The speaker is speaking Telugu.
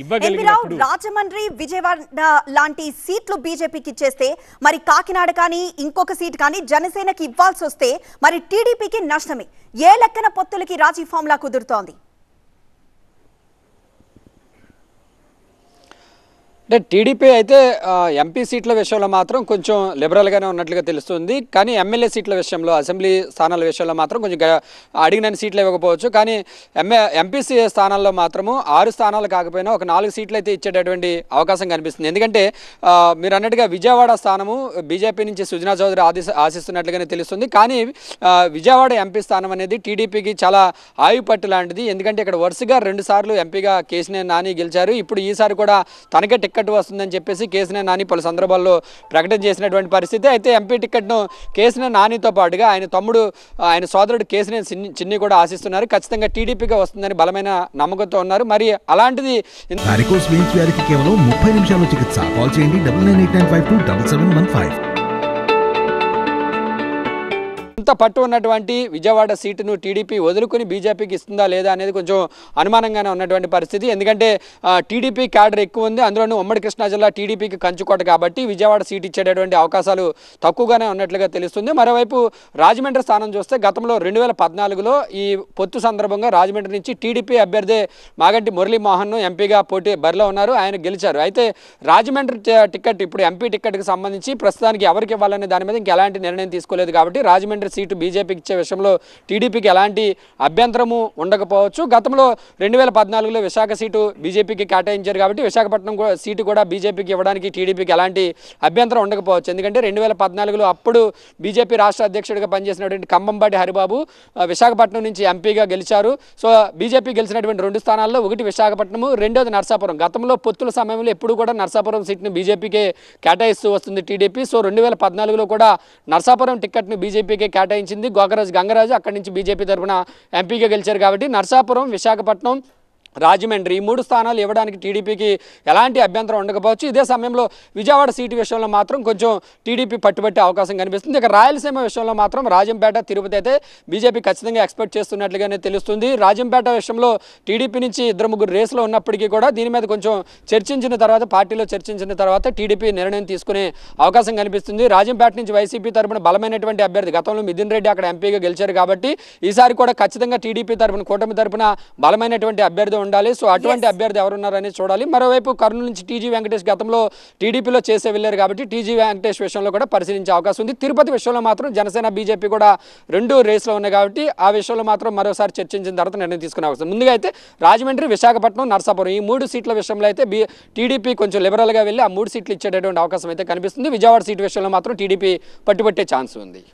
ఇవ్వగలిగినప్పుడు రాజమండ్రి విజయవాడ లాంటి సీట్లు బీజేపీకి ఇచ్చేస్తే మరి కాకినాడ కానీ ఇంకొక సీట్ కానీ జనసేనకి ఇవ్వాల్సి వస్తే మరి టీడీపీకి నష్టమే. ఏ లెక్కన పొత్తులకి రాజీ ఫార్ములా కుదురుతోంది? అంటే టీడీపీ అయితే ఎంపీ సీట్ల విషయంలో మాత్రం కొంచెం లిబరల్గానే ఉన్నట్లుగా తెలుస్తుంది. కానీ ఎమ్మెల్యే సీట్ల విషయంలో, అసెంబ్లీ స్థానాల విషయంలో మాత్రం కొంచెం అడిగిన సీట్లు ఇవ్వకపోవచ్చు. కానీ ఎంపీ స్థానాల్లో మాత్రము 6 స్థానాలు కాకపోయినా ఒక 4 సీట్లు అయితే ఇచ్చేటటువంటి అవకాశం కనిపిస్తుంది. ఎందుకంటే మీరు అన్నట్టుగా విజయవాడ స్థానము బీజేపీ నుంచి సుజనా చౌదరి ఆశిస్తున్నట్లుగానే తెలుస్తుంది. కానీ విజయవాడ ఎంపీ స్థానం అనేది టీడీపీకి చాలా ఆయుపట్టు లాంటిది. ఎందుకంటే ఇక్కడ వరుసగా 2 సార్లు ఎంపీగా కేశినేని నాని గెలిచారు. ఇప్పుడు ఈసారి కూడా తనకే టికెట్ వస్తుందని చెప్పేసి కేశినేని నాని పలు సందర్భాల్లో ప్రకటన చేసినటువంటి పరిస్థితి. అయితే ఎంపీ టికెట్ను కేశినేని నానితో పాటుగా ఆయన తమ్ముడు, ఆయన సోదరుడు కేశినేని చిన్ని కూడా ఆశిస్తున్నారు. ఖచ్చితంగా టీడీపీగా వస్తుందని బలమైన నమ్మకంతో ఉన్నారు. మరి అలాంటిది కేవలం 30 నిమిషాల్లో చికిత్స. కాల్ చేయండి 9989527715. ఇంత పట్టు ఉన్నటువంటి విజయవాడ సీటును టీడీపీ వదులుకొని బీజేపీకి ఇస్తుందా లేదా అనేది కొంచెం అనుమానంగానే ఉన్నటువంటి పరిస్థితి. ఎందుకంటే టీడీపీ క్యాడర్ ఎక్కువ ఉంది, అందులోనూ ఉమ్మడి కృష్ణా జిల్లా టీడీపీకి కంచుకోట కాబట్టి విజయవాడ సీట్ ఇచ్చేటటువంటి అవకాశాలు తక్కువగానే ఉన్నట్లుగా తెలుస్తుంది. మరోవైపు రాజమండ్రి స్థానం చూస్తే గతంలో 2014లో ఈ పొత్తు సందర్భంగా రాజమండ్రి నుంచి టీడీపీ అభ్యర్థి మాగంటి మురళీమోహన్ ఎంపీగా బరిలో ఉన్నారు, ఆయన గెలిచారు. అయితే రాజమండ్రి టికెట్ ఇప్పుడు ఎంపీ టికెట్కి సంబంధించి ప్రస్తుతానికి ఎవరికి ఇవ్వాలనే దాని మీద ఇంకెలాంటి నిర్ణయం తీసుకోలేదు. కాబట్టి రాజమండ్రి సీటు బీజేపీకి ఇచ్చే విషయంలో టీడీపీకి ఎలాంటి అభ్యంతరము ఉండకపోవచ్చు. గతంలో 2014లో విశాఖ సీటు బీజేపీకి కేటాయించారు కాబట్టి విశాఖపట్నం సీటు కూడా బీజేపీకి ఇవ్వడానికి టీడీపీకి ఎలాంటి అభ్యంతరం ఉండకపోవచ్చు. ఎందుకంటే 2014లో అప్పుడు బీజేపీ రాష్ట్ర అధ్యక్షుడిగా పనిచేసినటువంటి కంబంపాటి హరిబాబు విశాఖపట్నం నుంచి ఎంపీగా గెలిచారు. సో బీజేపీ గెలిచినటువంటి 2 స్థానాల్లో ఒకటి విశాఖపట్నము, రెండోది నర్సాపురం. గతంలో పొత్తుల సమయంలో ఎప్పుడు కూడా నర్సాపురం సీట్ని బీజేపీకే కేటాయిస్తూ వస్తుంది టీడీపీ. సో 2014లో కూడా నర్సాపురం టికెట్ను బీజేపీకే కేటాయించింది గంగరాజు. అక్కడి నుంచి బీజేపీ తరఫున ఎంపీగా గెలిచారు. కాబట్టి నర్సాపురం, విశాఖపట్నం, రాజమండ్రి ఈ 3 స్థానాలు ఇవ్వడానికి టీడీపీకి ఎలాంటి అభ్యంతరం ఉండకపోవచ్చు. ఇదే సమయంలో విజయవాడ సీటు విషయంలో మాత్రం కొంచెం టీడీపీ పట్టుబట్టే అవకాశం కనిపిస్తుంది. ఇక రాయలసీమ విషయంలో మాత్రం రాజంపేట, తిరుపతి అయితే బీజేపీ ఖచ్చితంగా ఎక్స్పెక్ట్ చేస్తున్నట్లుగానే తెలుస్తుంది. రాజంపేట విషయంలో టీడీపీ నుంచి 2-3 రేసులో ఉన్నప్పటికీ కూడా దీని మీద కొంచెం చర్చించిన తర్వాత, పార్టీలో చర్చించిన తర్వాత టీడీపీ నిర్ణయం తీసుకునే అవకాశం కనిపిస్తుంది. రాజంపేట నుంచి వైసీపీ తరఫున బలమైనటువంటి అభ్యర్థి గతంలో మిథున్ రెడ్డి అక్కడ ఎంపీగా గెలిచారు కాబట్టి ఈసారి కూడా ఖచ్చితంగా టీడీపీ తరఫున, కూటమి తరఫున బలమైనటువంటి అభ్యర్థి ఉండాలి. సో అటువంటి అభ్యర్థి ఎవరున్నారని చూడాలి. మరోవైపు కర్నూలు నుంచి టీజీ వెంకటేష్ గతంలో టీడీపీలో చేసే వెళ్ళారు కాబట్టి టీజీ వెంకటేష్ విషయంలో కూడా పరిశీలించే అవకాశం ఉంది. తిరుపతి విషయంలో మాత్రం జనసేన, బీజేపీ కూడా 2 రేసులో ఉన్నాయి కాబట్టి ఆ విషయంలో మాత్రం మరోసారి చర్చించిన తర్వాత నిర్ణయం తీసుకునే అవకాశం. ముందుగా అయితే రాజమండ్రి, విశాఖపట్నం, నర్సాపురం ఈ 3 సీట్ల విషయంలో అయితే టీడీపీ కొంచెం లిబరల్గా వెళ్ళి ఆ 3 సీట్లు ఇచ్చేటటువంటి అవకాశం అయితే కనిపిస్తుంది. విజయవాడ సీటు విషయంలో మాత్రం టీడీపీ పట్టుబట్టే ఛాన్స్ ఉంది.